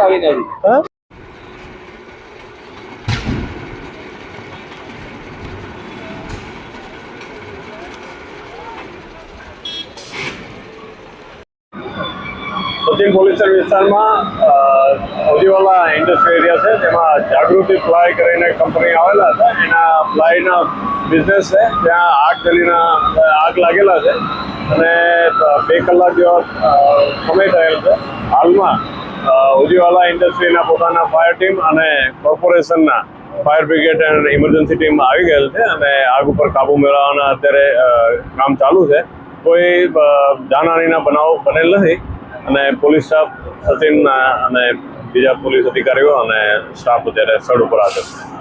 આવીને સચિન પોલીસ વિસ્તારમાં ઓજીવાલા industry area છે, તેમાં જાગૃતિ પ્લાય કરીને કંપની આવેલા હતા. એના પ્લાયના બિઝનેસ છે, ત્યાં આગ લાગેલા છે અને 2 કલાક જેવા સમય થયેલ છે. હાલમાં ઓજીવાલા ઇન્ડસ્ટ્રીના પોતાના ફાયર ટીમ અને કોર્પોરેશનના fire brigade and emergency team આવી ગયેલ છે અને આગ ઉપર કાબુ મેળવવાના અત્યારે કામ ચાલુ છે. કોઈ જાનહાનિના બનાવ બનેલ નથી અને પોલીસ સ્ટાફ સચિન અને બીજા પોલીસ અધિકારીઓ અને સ્ટાફ અત્યારે સ્થળ ઉપર હાજર છે.